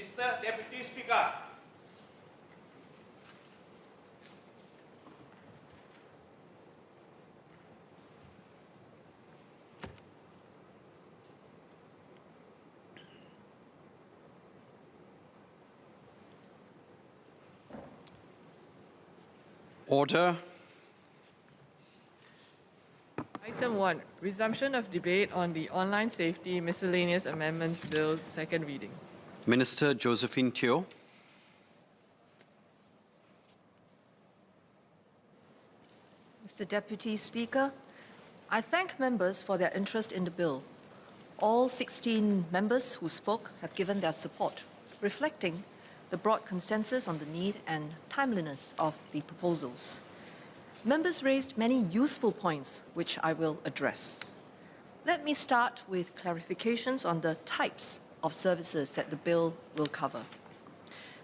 Mr. Deputy Speaker. Order. Item 1, resumption of debate on the Online Safety Miscellaneous Amendments Bill, second reading. Minister Josephine Teo. Mr. Deputy Speaker, I thank members for their interest in the bill. All 16 members who spoke have given their support, reflecting the broad consensus on the need and timeliness of the proposals. Members raised many useful points, which I will address. Let me start with clarifications on the types of services that the bill will cover.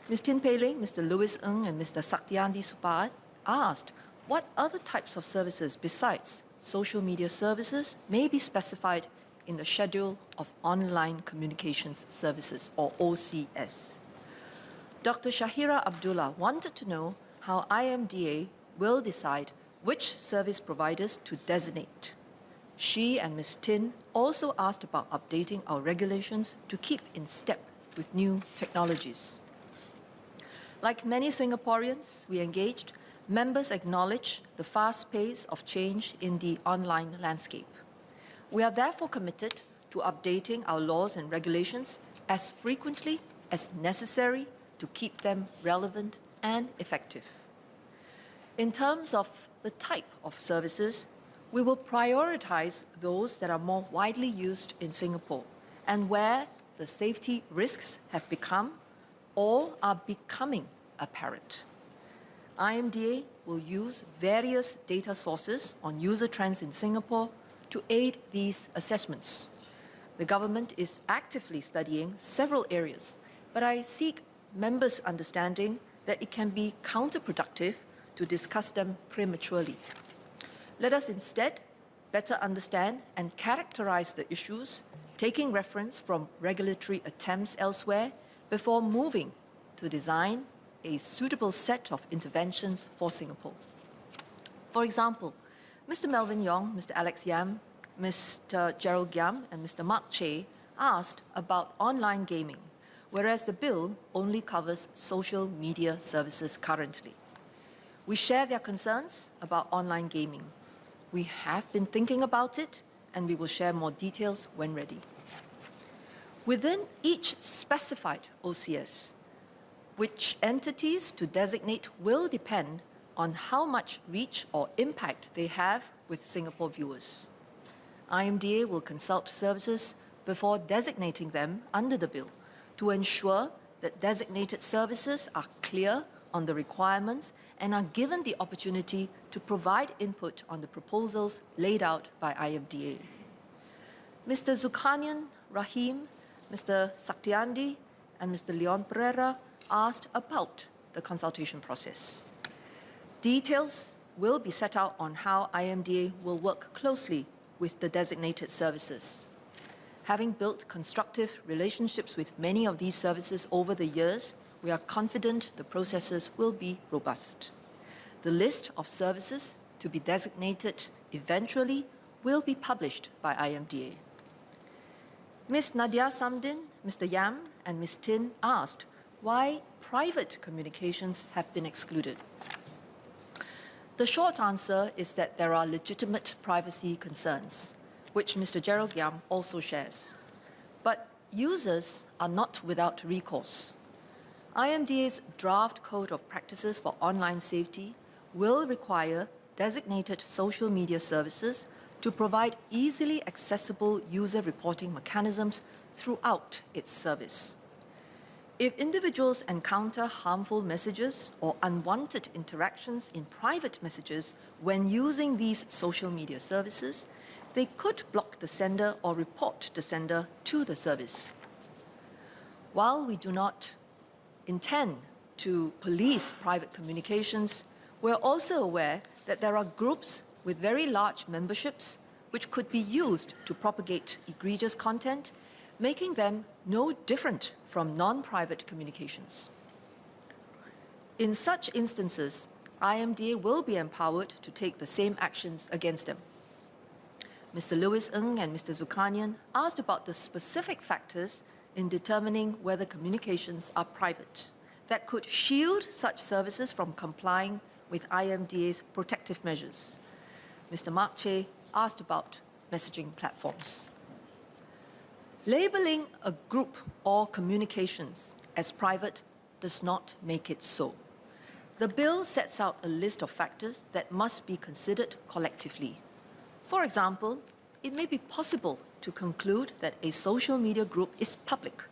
Ms. Tin Pei Ling, Mr. Louis Ng, and Mr. Saktiandi Supaat asked what other types of services besides social media services may be specified in the Schedule of Online Communications Services, or OCS. Dr. Shahira Abdullah wanted to know how IMDA will decide which service providers to designate. She and Ms. Tin also asked about updating our regulations to keep in step with new technologies. Like many Singaporeans we engaged, members acknowledge the fast pace of change in the online landscape. We are therefore committed to updating our laws and regulations as frequently as necessary to keep them relevant and effective. In terms of the type of services, we will prioritize those that are more widely used in Singapore and where the safety risks have become or are becoming apparent. IMDA will use various data sources on user trends in Singapore to aid these assessments. The government is actively studying several areas, but I seek members' understanding that it can be counterproductive to discuss them prematurely. Let us instead better understand and characterize the issues, taking reference from regulatory attempts elsewhere before moving to design a suitable set of interventions for Singapore. For example, Mr. Melvin Yong, Mr. Alex Yam, Mr. Gerald Giam, and Mr. Mark Che asked about online gaming, whereas the bill only covers social media services currently. We share their concerns about online gaming. We have been thinking about it, and we will share more details when ready. Within each specified OCS, which entities to designate will depend on how much reach or impact they have with Singapore viewers. IMDA will consult services before designating them under the bill to ensure that designated services are clear on the requirements and are given the opportunity to provide input on the proposals laid out by IMDA. Mr. Zulkarnain Rahim, Mr. Saktiandi, and Mr. Leon Pereira asked about the consultation process. Details will be set out on how IMDA will work closely with the designated services. Having built constructive relationships with many of these services over the years, we are confident the processes will be robust. The list of services to be designated eventually will be published by IMDA. Ms. Nadia Samdin, Mr. Yam, and Ms. Tin asked why private communications have been excluded. The short answer is that there are legitimate privacy concerns, which Mr. Gerald Giam also shares. But users are not without recourse. IMDA's draft Code of Practices for Online Safety will require designated social media services to provide easily accessible user reporting mechanisms throughout its service. If individuals encounter harmful messages or unwanted interactions in private messages when using these social media services, they could block the sender or report the sender to the service. While we do not intend to police private communications, we're also aware that there are groups with very large memberships which could be used to propagate egregious content, making them no different from non-private communications. In such instances, IMDA will be empowered to take the same actions against them. Mr. Lewis Ng and Mr. Zulkarnain asked about the specific factors in determining whether communications are private that could shield such services from complying with IMDA's protective measures. Mr. Mark Che asked about messaging platforms. Labeling a group or communications as private does not make it so. The bill sets out a list of factors that must be considered collectively. For example, it may be possible to conclude that a social media group is public,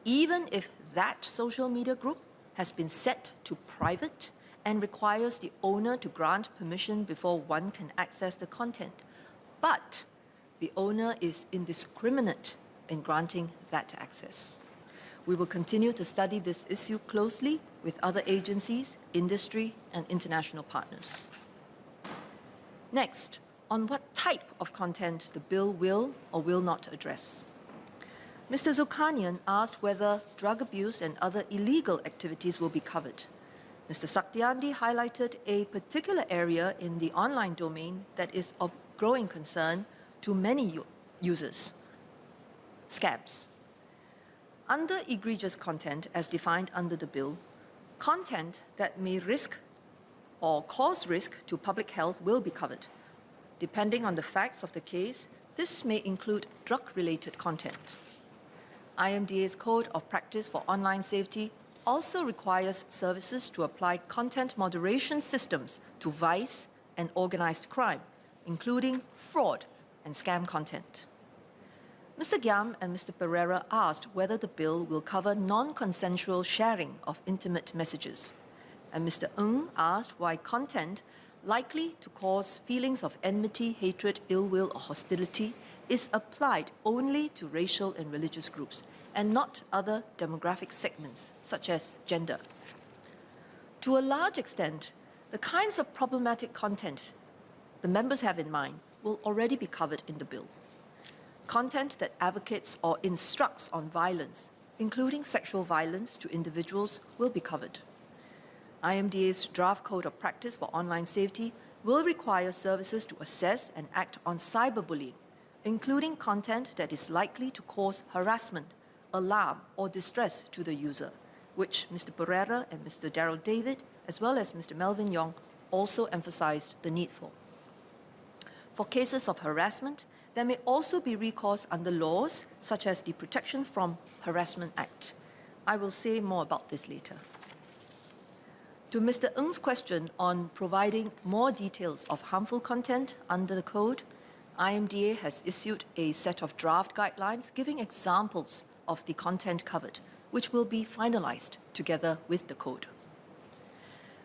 even if that social media group has been set to private and requires the owner to grant permission before one can access the content. But the owner is indiscriminate in granting that access. We will continue to study this issue closely with other agencies, industry, and international partners. Next, on what type of content the bill will or will not address. Mr. Zulkarnain asked whether drug abuse and other illegal activities will be covered. Mr. Saktiandi highlighted a particular area in the online domain that is of growing concern to many users: scams. Under egregious content, as defined under the bill, content that may risk or cause risk to public health will be covered. Depending on the facts of the case, this may include drug-related content. IMDA's Code of Practice for Online Safety also requires services to apply content moderation systems to vice and organized crime, including fraud and scam content. Mr. Giam and Mr. Pereira asked whether the bill will cover non-consensual sharing of intimate messages. And Mr. Ng asked why content likely to cause feelings of enmity, hatred, ill will, or hostility is applied only to racial and religious groups and not other demographic segments, such as gender. To a large extent, the kinds of problematic content the members have in mind will already be covered in the bill. Content that advocates or instructs on violence, including sexual violence to individuals, will be covered. IMDA's Draft Code of Practice for Online Safety will require services to assess and act on cyberbullying, including content that is likely to cause harassment, alarm, or distress to the user, which Mr. Pereira and Mr. Daryl David, as well as Mr. Melvin Yong, also emphasized the need for. For cases of harassment, there may also be recourse under laws such as the Protection from Harassment Act. I will say more about this later. To Mr. Ng's question on providing more details of harmful content under the code, IMDA has issued a set of draft guidelines giving examples of the content covered, which will be finalized together with the code.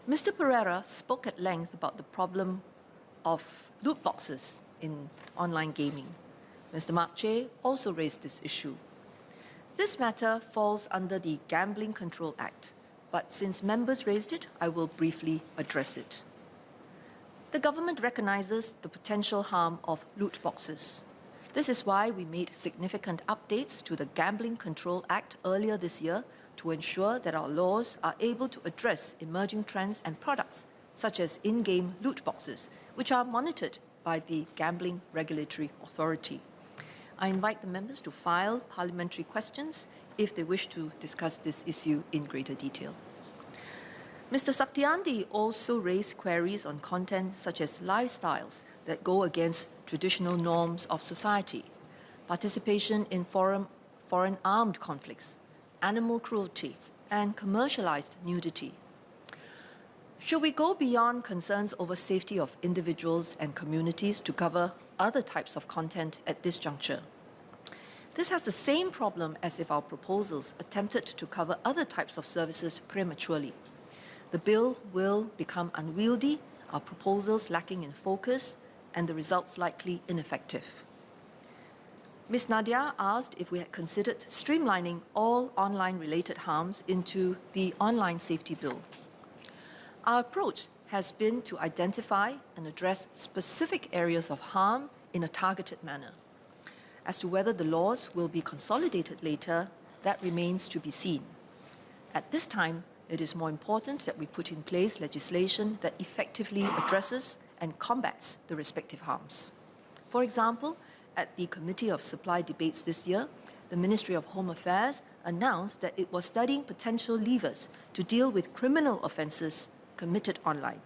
Mr. Pereira spoke at length about the problem of loot boxes in online gaming. Mr. Mark Che also raised this issue. This matter falls under the Gambling Control Act, but since members raised it, I will briefly address it. The government recognizes the potential harm of loot boxes. This is why we made significant updates to the Gambling Control Act earlier this year to ensure that our laws are able to address emerging trends and products, such as in-game loot boxes, which are monitored by the Gambling Regulatory Authority. I invite the members to file parliamentary questions if they wish to discuss this issue in greater detail. Mr. Saktiandi also raised queries on content such as lifestyles that go against traditional norms of society, participation in foreign armed conflicts, animal cruelty, and commercialized nudity. Should we go beyond concerns over safety of individuals and communities to cover other types of content at this juncture? This has the same problem as if our proposals attempted to cover other types of services prematurely. The bill will become unwieldy, our proposals lacking in focus, and the results likely ineffective. Ms. Nadia asked if we had considered streamlining all online-related harms into the online safety bill. Our approach has been to identify and address specific areas of harm in a targeted manner. As to whether the laws will be consolidated later, that remains to be seen. At this time, it is more important that we put in place legislation that effectively addresses and combats the respective harms. For example, at the Committee of Supply debates this year, the Ministry of Home Affairs announced that it was studying potential levers to deal with criminal offences committed online.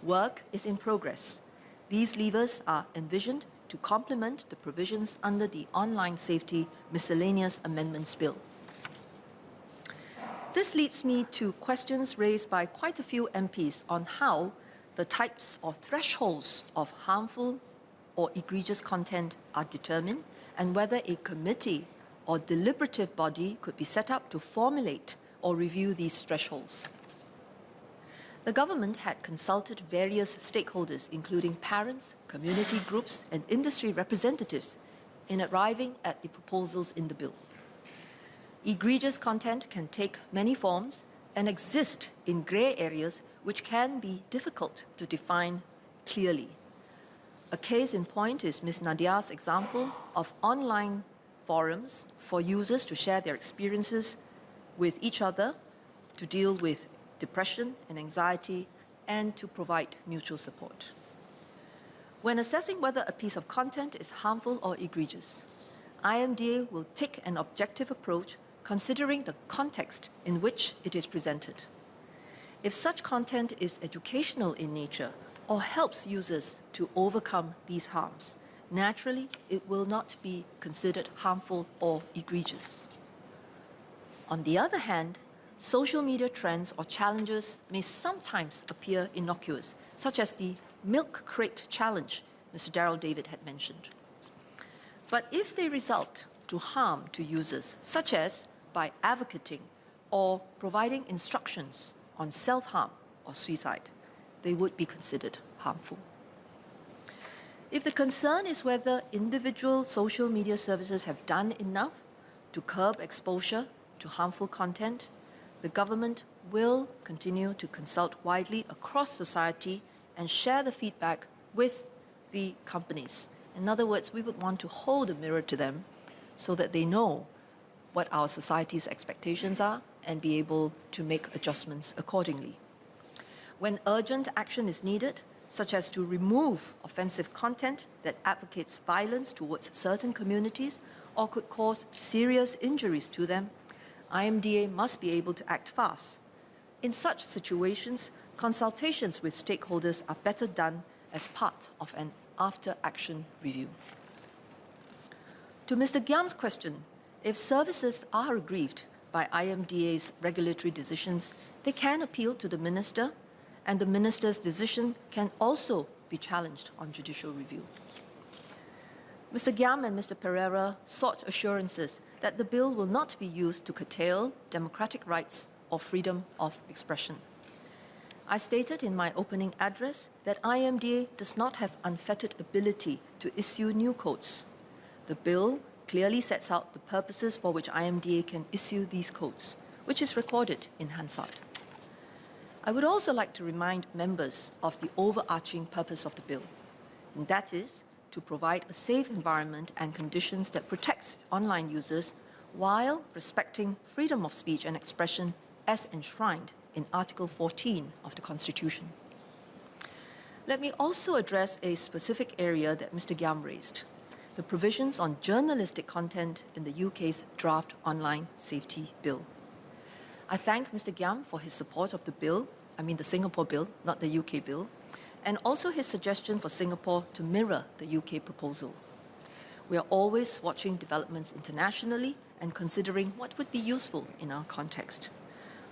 Work is in progress. These levers are envisioned to complement the provisions under the Online Safety Miscellaneous Amendments Bill. This leads me to questions raised by quite a few MPs on how the types or thresholds of harmful or egregious content are determined and whether a committee or deliberative body could be set up to formulate or review these thresholds. The government had consulted various stakeholders, including parents, community groups, and industry representatives, in arriving at the proposals in the bill. Egregious content can take many forms and exist in grey areas which can be difficult to define clearly. A case in point is Ms. Nadia's example of online forums for users to share their experiences with each other, to deal with depression and anxiety, and to provide mutual support. When assessing whether a piece of content is harmful or egregious, IMDA will take an objective approach considering the context in which it is presented. If such content is educational in nature or helps users to overcome these harms, naturally it will not be considered harmful or egregious. On the other hand, social media trends or challenges may sometimes appear innocuous, such as the milk crate challenge Mr. Darrell David had mentioned. But if they result to harm to users, such as by advocating or providing instructions on self-harm or suicide, they would be considered harmful. If the concern is whether individual social media services have done enough to curb exposure to harmful content, the government will continue to consult widely across society and share the feedback with the companies. In other words, we would want to hold a mirror to them so that they know what our society's expectations are and be able to make adjustments accordingly. When urgent action is needed, such as to remove offensive content that advocates violence towards certain communities or could cause serious injuries to them, IMDA must be able to act fast. In such situations, consultations with stakeholders are better done as part of an after-action review. To Mr. Giam's question, if services are aggrieved by IMDA's regulatory decisions, they can appeal to the minister, and the minister's decision can also be challenged on judicial review. Mr. Giam and Mr. Pereira sought assurances that the bill will not be used to curtail democratic rights or freedom of expression. I stated in my opening address that IMDA does not have unfettered ability to issue new codes. The bill clearly sets out the purposes for which IMDA can issue these codes, which is recorded in Hansard. I would also like to remind members of the overarching purpose of the bill, and that is to provide a safe environment and conditions that protects online users while respecting freedom of speech and expression as enshrined in Article 14 of the Constitution. Let me also address a specific area that Mr. Giam raised, the provisions on journalistic content in the UK's draft Online Safety Bill. I thank Mr. Giam for his support of the bill, the Singapore bill, not the UK bill, and also his suggestion for Singapore to mirror the UK proposal. We are always watching developments internationally and considering what would be useful in our context.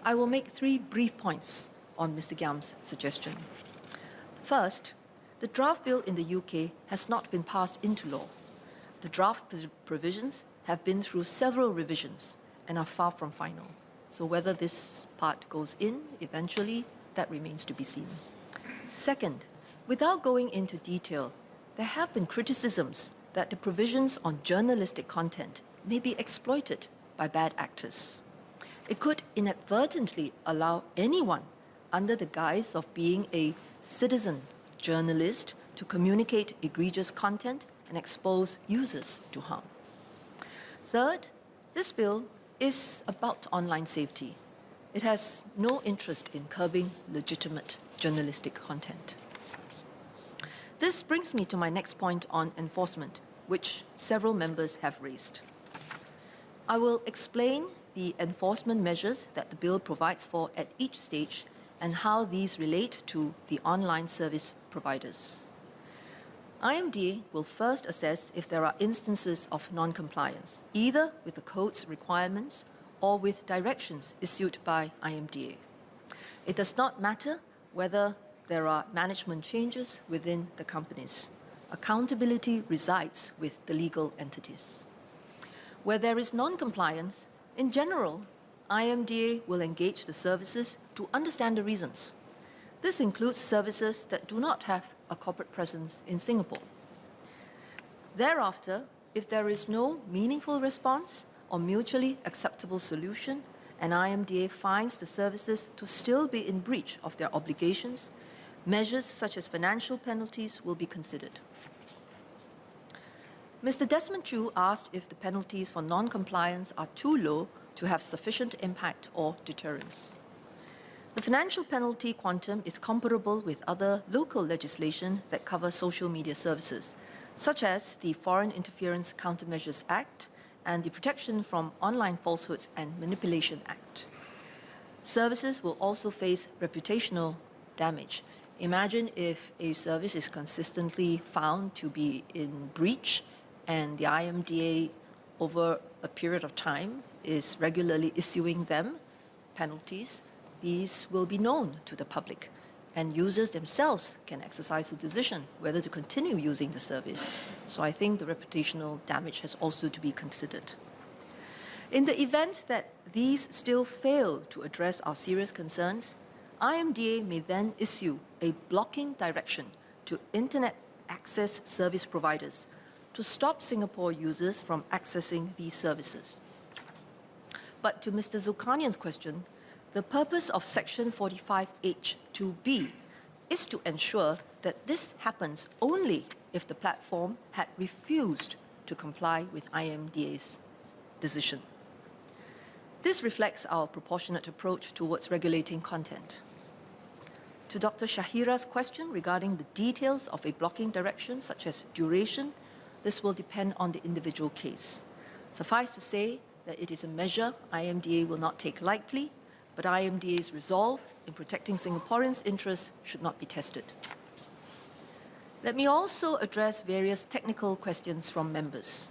I will make 3 brief points on Mr. Giam's suggestion. First, the draft bill in the UK has not been passed into law. The draft provisions have been through several revisions and are far from final. So whether this part goes in eventually, that remains to be seen. Second, without going into detail, there have been criticisms that the provisions on journalistic content may be exploited by bad actors. It could inadvertently allow anyone under the guise of being a citizen journalist to communicate egregious content and expose users to harm. Third, this bill is about online safety. It has no interest in curbing legitimate journalistic content. This brings me to my next point on enforcement, which several members have raised. I will explain the enforcement measures that the bill provides for at each stage and how these relate to the online service providers. IMDA will first assess if there are instances of non-compliance, either with the code's requirements or with directions issued by IMDA. It does not matter whether there are management changes within the companies. Accountability resides with the legal entities. Where there is non-compliance, in general, IMDA will engage the services to understand the reasons. This includes services that do not have a corporate presence in Singapore. Thereafter, if there is no meaningful response or mutually acceptable solution, and IMDA finds the services to still be in breach of their obligations, measures such as financial penalties will be considered. Mr. Desmond Chu asked if the penalties for non-compliance are too low to have sufficient impact or deterrence. The financial penalty quantum is comparable with other local legislation that cover social media services, such as the Foreign Interference Countermeasures Act and the Protection from Online Falsehoods and Manipulation Act. Services will also face reputational damage. Imagine if a service is consistently found to be in breach and the IMDA over a period of time is regularly issuing them penalties. These will be known to the public, and users themselves can exercise a decision whether to continue using the service. So I think the reputational damage has also to be considered. In the event that these still fail to address our serious concerns, IMDA may then issue a blocking direction to internet access service providers to stop Singapore users from accessing these services. But to Mr. Zulkarnain's question, the purpose of Section 45H2B is to ensure that this happens only if the platform had refused to comply with IMDA's decision. This reflects our proportionate approach towards regulating content. To Dr. Shahira's question regarding the details of a blocking direction, such as duration, this will depend on the individual case. Suffice to say that it is a measure IMDA will not take lightly, but IMDA's resolve in protecting Singaporeans' interests should not be tested. Let me also address various technical questions from members.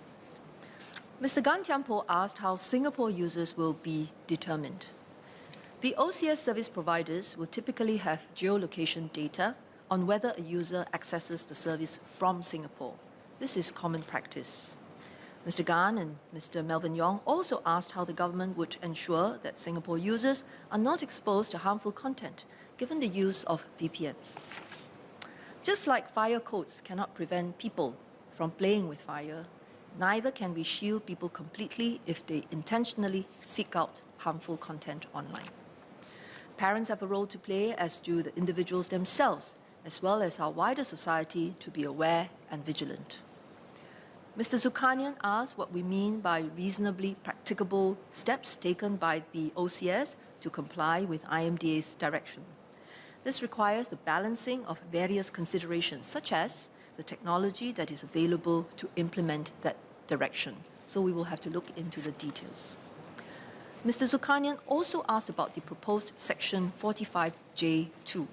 Mr. Gan Thiam Poh asked how Singapore users will be determined. The OCS service providers will typically have geolocation data on whether a user accesses the service from Singapore. This is common practice. Mr. Gan and Mr. Melvin Yong also asked how the government would ensure that Singapore users are not exposed to harmful content, given the use of VPNs. Just like fire codes cannot prevent people from playing with fire, neither can we shield people completely if they intentionally seek out harmful content online. Parents have a role to play, as do the individuals themselves, as well as our wider society, to be aware and vigilant. Mr. Zulkarnain asked what we mean by reasonably practicable steps taken by the OCS to comply with IMDA's direction. This requires the balancing of various considerations, such as the technology that is available to implement that direction. So we will have to look into the details. Mr. Zulkarnain also asked about the proposed Section 45J2.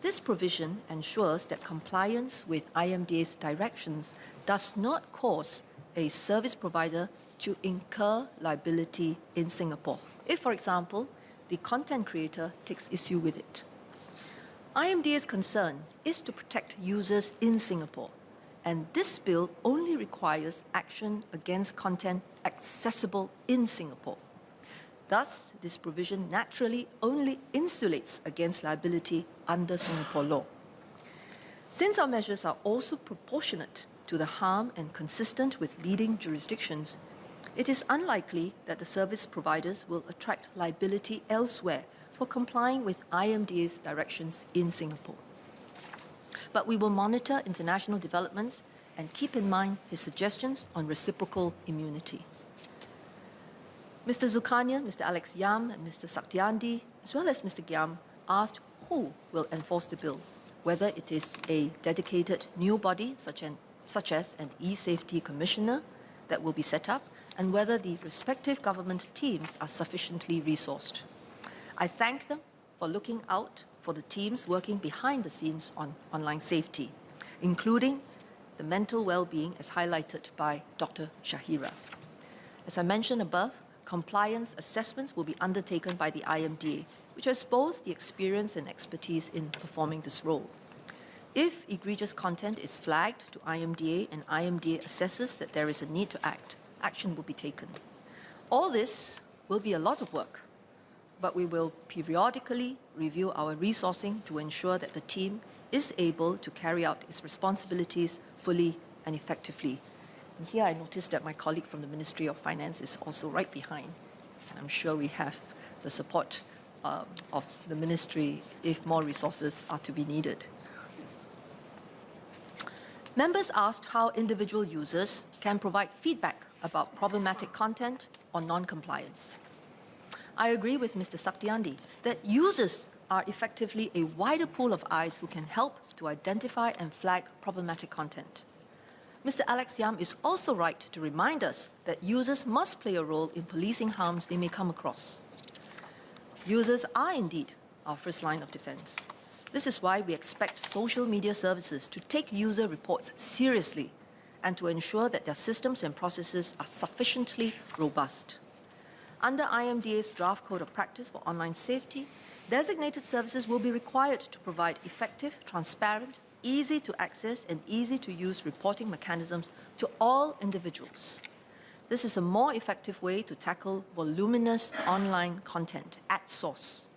This provision ensures that compliance with IMDA's directions does not cause a service provider to incur liability in Singapore, if, for example, the content creator takes issue with it. IMDA's concern is to protect users in Singapore, and this bill only requires action against content accessible in Singapore. Thus, this provision naturally only insulates against liability under Singapore law. Since our measures are also proportionate to the harm and consistent with leading jurisdictions, it is unlikely that the service providers will attract liability elsewhere for complying with IMDA's directions in Singapore. But we will monitor international developments and keep in mind his suggestions on reciprocal immunity. Mr. Zulkarnain, Mr. Alex Yam, and Mr. Saktiandi, as well as Mr. Gyam, asked who will enforce the bill, whether it is a dedicated new body such as an e-safety commissioner that will be set up, and whether the respective government teams are sufficiently resourced. I thank them for looking out for the teams working behind the scenes on online safety, including the mental well-being as highlighted by Dr. Shahira. As I mentioned above, compliance assessments will be undertaken by the IMDA, which has both the experience and expertise in performing this role. If egregious content is flagged to IMDA and IMDA assesses that there is a need to act, action will be taken. All this will be a lot of work, but we will periodically review our resourcing to ensure that the team is able to carry out its responsibilities fully and effectively. And here I noticed that my colleague from the Ministry of Finance is also right behind, and I'm sure we have the support of the ministry if more resources are to be needed. Members asked how individual users can provide feedback about problematic content or non-compliance. I agree with Mr. Saktiandi that users are effectively a wider pool of eyes who can help to identify and flag problematic content. Mr. Alex Yam is also right to remind us that users must play a role in policing harms they may come across. Users are indeed our first line of defense. This is why we expect social media services to take user reports seriously and to ensure that their systems and processes are sufficiently robust. Under IMDA's draft code of practice for online safety, designated services will be required to provide effective, transparent, easy to access and easy to use reporting mechanisms to all individuals. This is a more effective way to tackle voluminous online content at source.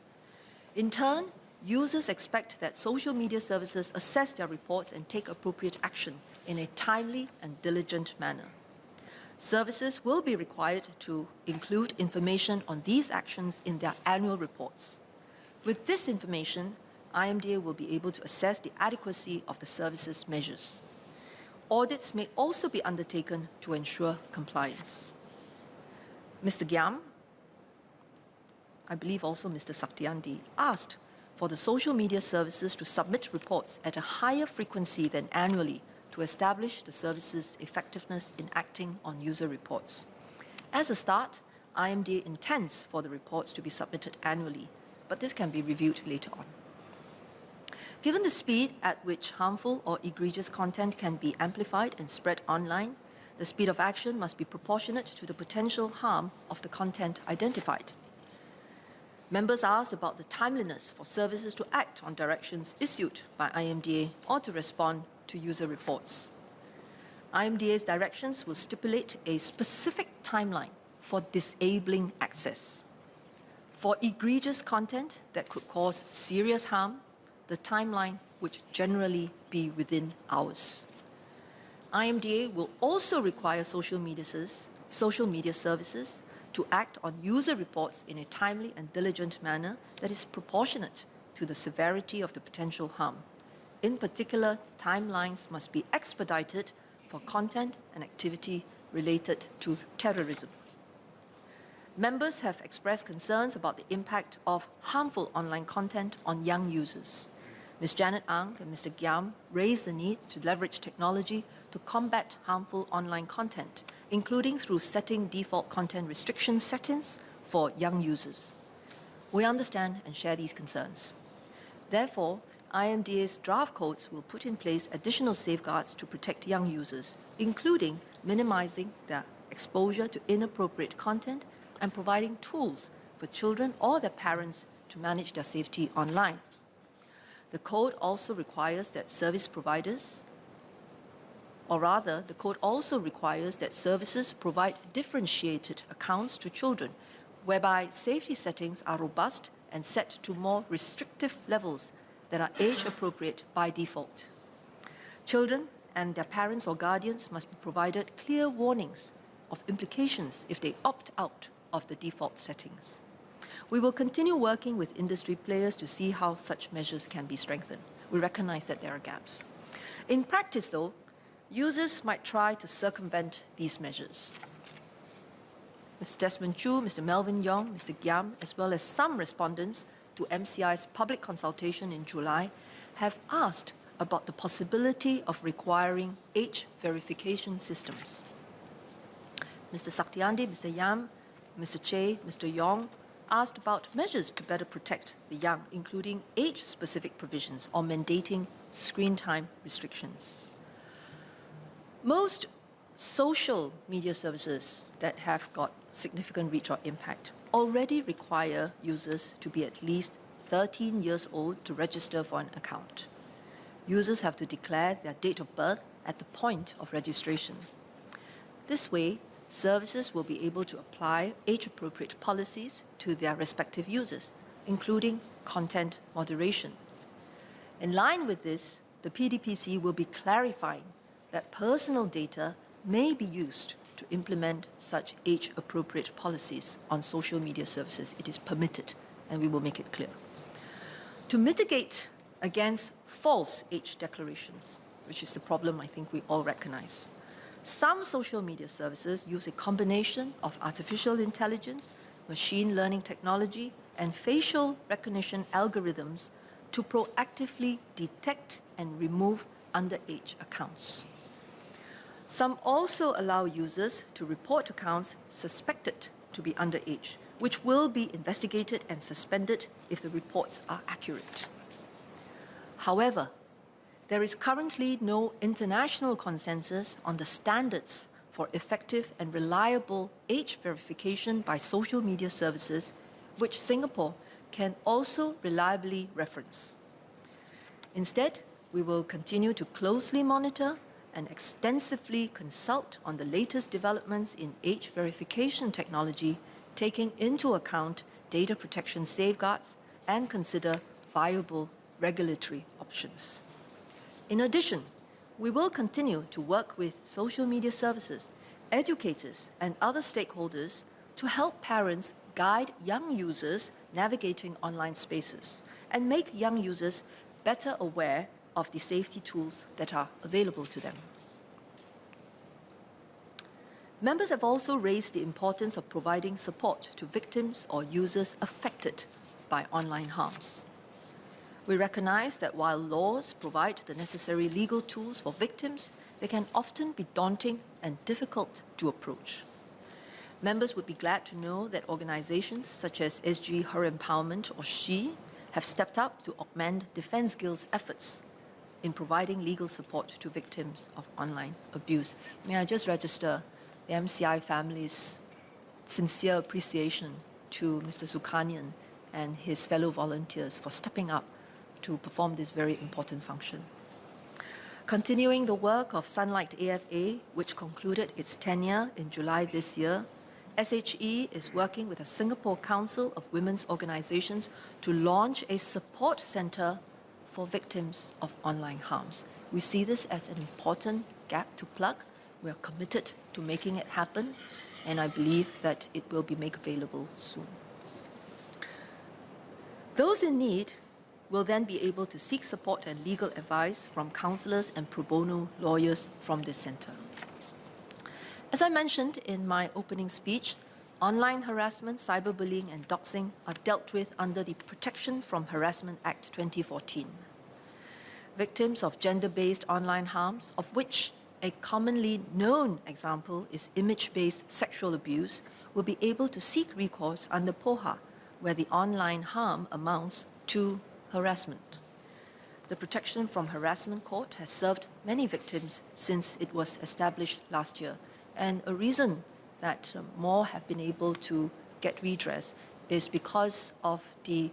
In turn, users expect that social media services assess their reports and take appropriate action in a timely and diligent manner. Services will be required to include information on these actions in their annual reports. With this information, IMDA will be able to assess the adequacy of the services measures. Audits may also be undertaken to ensure compliance. Mr. Gyam, I believe also Mr. Saktiandi, asked for the social media services to submit reports at a higher frequency than annually to establish the service's effectiveness in acting on user reports. As a start, IMDA intends for the reports to be submitted annually, but this can be reviewed later on. Given the speed at which harmful or egregious content can be amplified and spread online, the speed of action must be proportionate to the potential harm of the content identified. Members asked about the timeliness for services to act on directions issued by IMDA or to respond to user reports. IMDA's directions will stipulate a specific timeline for disabling access. For egregious content that could cause serious harm, the timeline would generally be within hours. IMDA will also require social media services to act on user reports in a timely and diligent manner that is proportionate to the severity of the potential harm. In particular, timelines must be expedited for content and activity related to terrorism. Members have expressed concerns about the impact of harmful online content on young users. Ms. Janet Ang and Mr. Gyam raised the need to leverage technology to combat harmful online content, including through setting default content restriction settings for young users. We understand and share these concerns. Therefore, IMDA's draft codes will put in place additional safeguards to protect young users, including minimizing their exposure to inappropriate content and providing tools for children or their parents to manage their safety online. The code also requires that services provide differentiated accounts to children, whereby safety settings are robust and set to more restrictive levels that are age-appropriate by default. Children and their parents or guardians must be provided clear warnings of implications if they opt out of the default settings. We will continue working with industry players to see how such measures can be strengthened. We recognize that there are gaps. In practice, though, users might try to circumvent these measures. Mr. Desmond Chu, Mr. Melvin Yong, Mr. Giam, as well as some respondents to MCI's public consultation in July, have asked about the possibility of requiring age verification systems. Mr. Saktiandi, Mr. Yam, Mr. Che, Mr. Yong asked about measures to better protect the young, including age-specific provisions or mandating screen time restrictions. Most social media services that have got significant reach or impact already require users to be at least 13 years old to register for an account. Users have to declare their date of birth at the point of registration. This way, services will be able to apply age-appropriate policies to their respective users, including content moderation. In line with this, the PDPC will be clarifying that personal data may be used to implement such age-appropriate policies on social media services. It is permitted, and we will make it clear. To mitigate against false age declarations, which is the problem I think we all recognize, some social media services use a combination of artificial intelligence, machine learning technology, and facial recognition algorithms to proactively detect and remove underage accounts. Some also allow users to report accounts suspected to be underage, which will be investigated and suspended if the reports are accurate. However, there is currently no international consensus on the standards for effective and reliable age verification by social media services, which Singapore can also reliably reference. Instead, we will continue to closely monitor and extensively consult on the latest developments in age verification technology, taking into account data protection safeguards and consider viable regulatory options. In addition, we will continue to work with social media services, educators, and other stakeholders to help parents guide young users navigating online spaces and make young users better aware of the safety tools that are available to them. Members have also raised the importance of providing support to victims or users affected by online harms. We recognize that while laws provide the necessary legal tools for victims, they can often be daunting and difficult to approach. Members would be glad to know that organizations such as SG Her Empowerment or SHE have stepped up to augment Defence Guild's efforts in providing legal support to victims of online abuse. May I just register the MCI family's sincere appreciation to Mr. Sukhanyan and his fellow volunteers for stepping up to perform this very important function. Continuing the work of Sunlight AFA, which concluded its tenure in July this year, SHE is working with the Singapore Council of Women's Organizations to launch a support center for victims of online harms. We see this as an important gap to plug. We are committed to making it happen, and I believe that it will be made available soon. Those in need will then be able to seek support and legal advice from counselors and pro bono lawyers from this center. As I mentioned in my opening speech, online harassment, cyberbullying, and doxing are dealt with under the Protection from Harassment Act 2014. Victims of gender-based online harms, of which a commonly known example is image-based sexual abuse, will be able to seek recourse under POHA, where the online harm amounts to harassment. The Protection from Harassment Court has served many victims since it was established last year, and a reason that more have been able to get redress is because of the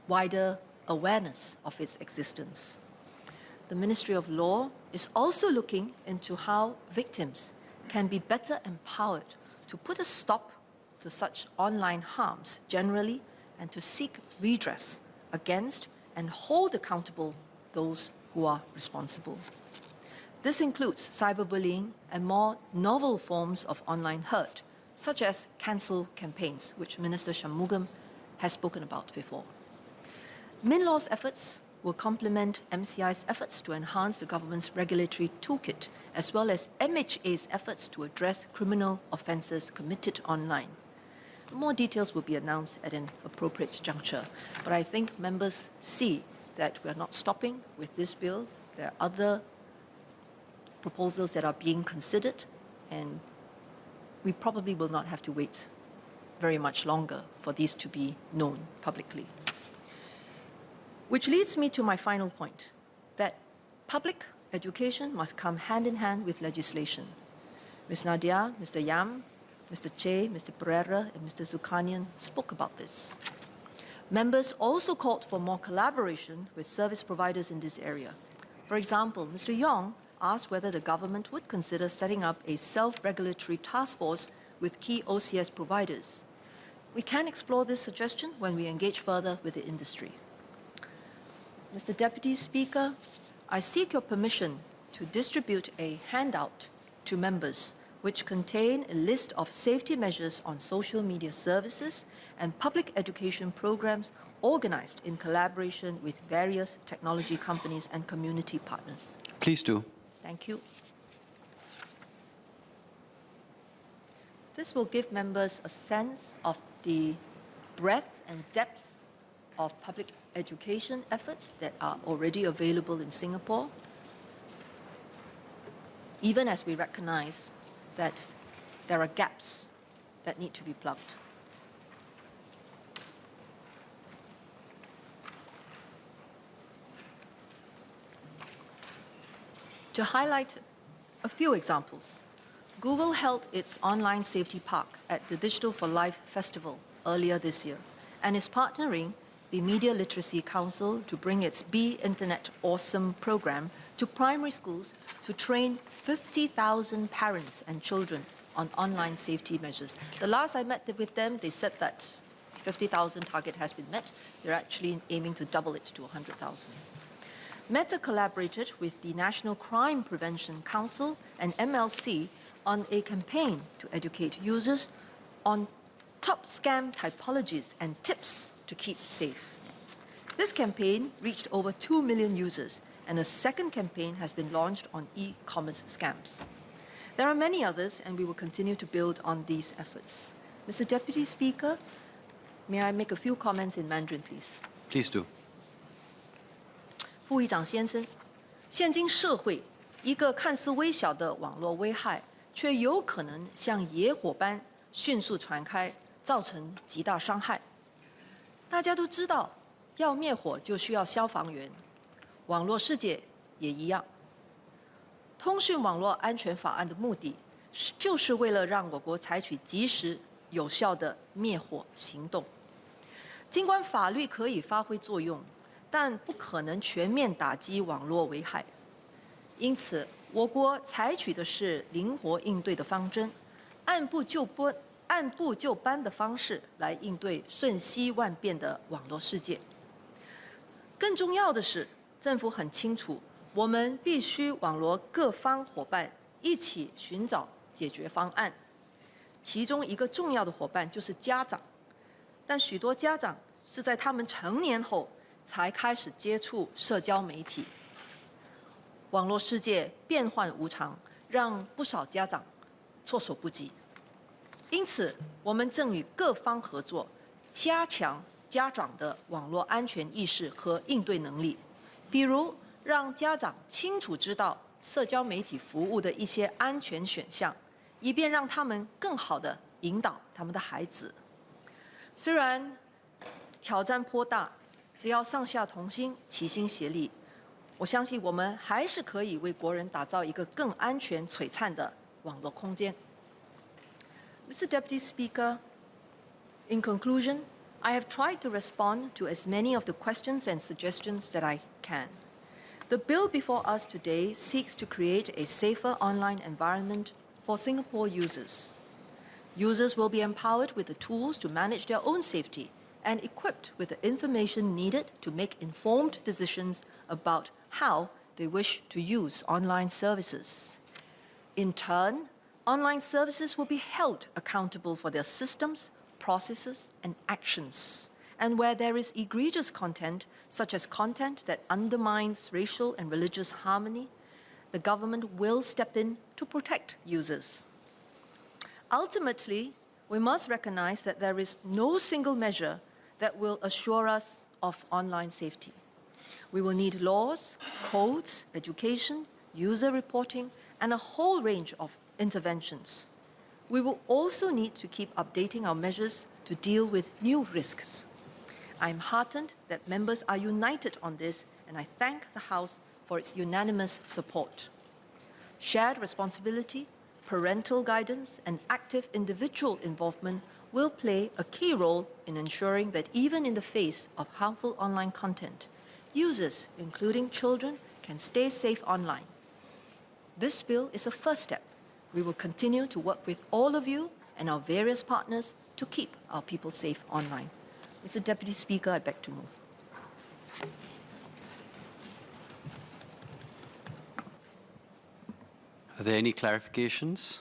wider awareness of its existence. The Ministry of Law is also looking into how victims can be better empowered to put a stop to such online harms generally and to seek redress against and hold accountable those who are responsible. This includes cyberbullying and more novel forms of online hurt, such as cancel campaigns, which Minister Shanmugam has spoken about before. MinLaw's efforts will complement MCI's efforts to enhance the government's regulatory toolkit as well as MHA's efforts to address criminal offences committed online. More details will be announced at an appropriate juncture, but I think members see that we are not stopping with this bill. There are other proposals that are being considered, and we probably will not have to wait very much longer for these to be known publicly. Which leads me to my final point, that public education must come hand in hand with legislation. Ms. Nadia, Mr. Yam, Mr. Che, Mr. Pereira, and Mr. Zulkarnain spoke about this. Members also called for more collaboration with service providers in this area. For example, Mr. Yong asked whether the government would consider setting up a self-regulatory task force with key OCS providers. We can explore this suggestion when we engage further with the industry. Mr. Deputy Speaker, I seek your permission to distribute a handout to members which contain a list of safety measures on social media services and public education programs organized in collaboration with various technology companies and community partners. Please do. Thank you. This will give members a sense of the breadth and depth of public education efforts that are already available in Singapore, even as we recognize that there are gaps that need to be plugged. To highlight a few examples, Google held its online safety park at the Digital for Life Festival earlier this year and is partnering the Media Literacy Council to bring its Be Internet Awesome program to primary schools to train 50,000 parents and children on online safety measures. The last I met with them, they said that 50,000 target has been met. They're actually aiming to double it to 100,000. Meta collaborated with the National Crime Prevention Council and MLC on a campaign to educate users on top scam typologies and tips to keep safe. This campaign reached over 2 million users, and a second campaign has been launched on e-commerce scams. There are many others, and we will continue to build on these efforts. Mr. Deputy Speaker, may I make a few comments in Mandarin, please? Please do. 副议长先生，现今社会一个看似微小的网络危害，却有可能像野火般迅速传开，造成极大伤害。大家都知道，要灭火就需要消防员，网络世界也一样。通讯网络安全法案的目的，就是为了让我国采取及时有效的灭火行动。尽管法律可以发挥作用，但不可能全面打击网络危害。因此，我国采取的是灵活应对的方针，按部就班的方式来应对瞬息万变的网络世界。更重要的是，政府很清楚，我们必须网罗各方伙伴一起寻找解决方案。其中一个重要的伙伴就是家长，但许多家长是在他们成年后才开始接触社交媒体。网络世界变幻无常，让不少家长措手不及。因此，我们正与各方合作，加强家长的网络安全意识和应对能力。比如，让家长清楚知道社交媒体服务的一些安全选项，以便让他们更好地引导他们的孩子。虽然挑战颇大，只要上下同心、齐心协力，我相信我们还是可以为国人打造一个更安全、璀璨的网络空间。Mr. Deputy Speaker, in conclusion, I have tried to respond to as many of the questions and suggestions that I can. The bill before us today seeks to create a safer online environment for Singapore users. Users will be empowered with the tools to manage their own safety and equipped with the information needed to make informed decisions about how they wish to use online services. In turn, online services will be held accountable for their systems, processes, and actions. And where there is egregious content, such as content that undermines racial and religious harmony, the government will step in to protect users. Ultimately, we must recognize that there is no single measure that will assure us of online safety. We will need laws, codes, education, user reporting, and a whole range of interventions. We will also need to keep updating our measures to deal with new risks. I'm heartened that members are united on this, and I thank the House for its unanimous support. Shared responsibility, parental guidance, and active individual involvement will play a key role in ensuring that even in the face of harmful online content, users, including children, can stay safe online. This bill is a first step. We will continue to work with all of you and our various partners to keep our people safe online. Mr. Deputy Speaker, I beg to move. Are there any clarifications?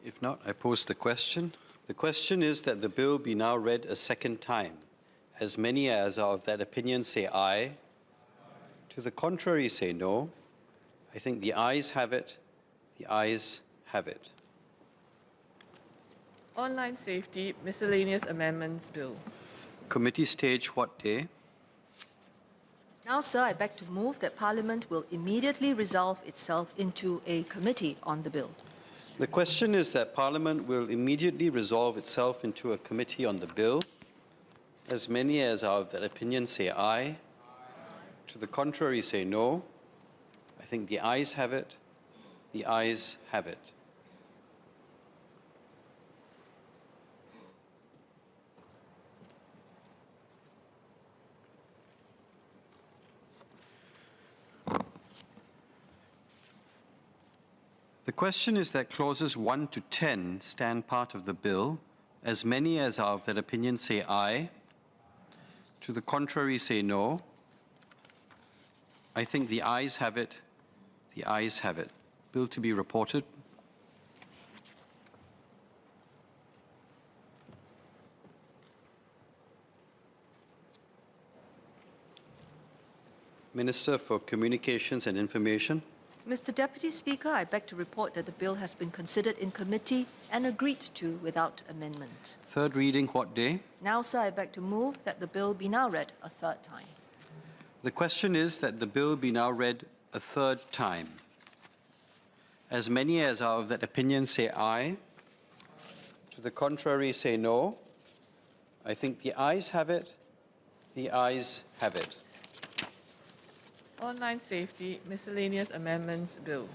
If not, I pose the question. The question is that the bill be now read a second time. As many as are of that opinion say aye. To the contrary say no. I think the ayes have it. The ayes have it. Online Safety Miscellaneous Amendments Bill. Committee stage what day? Now, sir, I beg to move that Parliament will immediately resolve itself into a committee on the bill. The question is that Parliament will immediately resolve itself into a committee on the bill. As many as are of that opinion say aye. To the contrary say no. I think the ayes have it. The ayes have it. The question is that clauses 1 to 10 stand part of the bill. As many as are of that opinion say aye. To the contrary say no. I think the ayes have it. The ayes have it. Bill to be reported. Minister for Communications and Information. Mr. Deputy Speaker, I beg to report that the bill has been considered in committee and agreed to without amendment. Third reading what day? Now, sir, I beg to move that the bill be now read a third time. The question is that the bill be now read a third time. As many as are of that opinion say aye. To the contrary say no. I think the ayes have it. The ayes have it. Online Safety Miscellaneous Amendments Bill.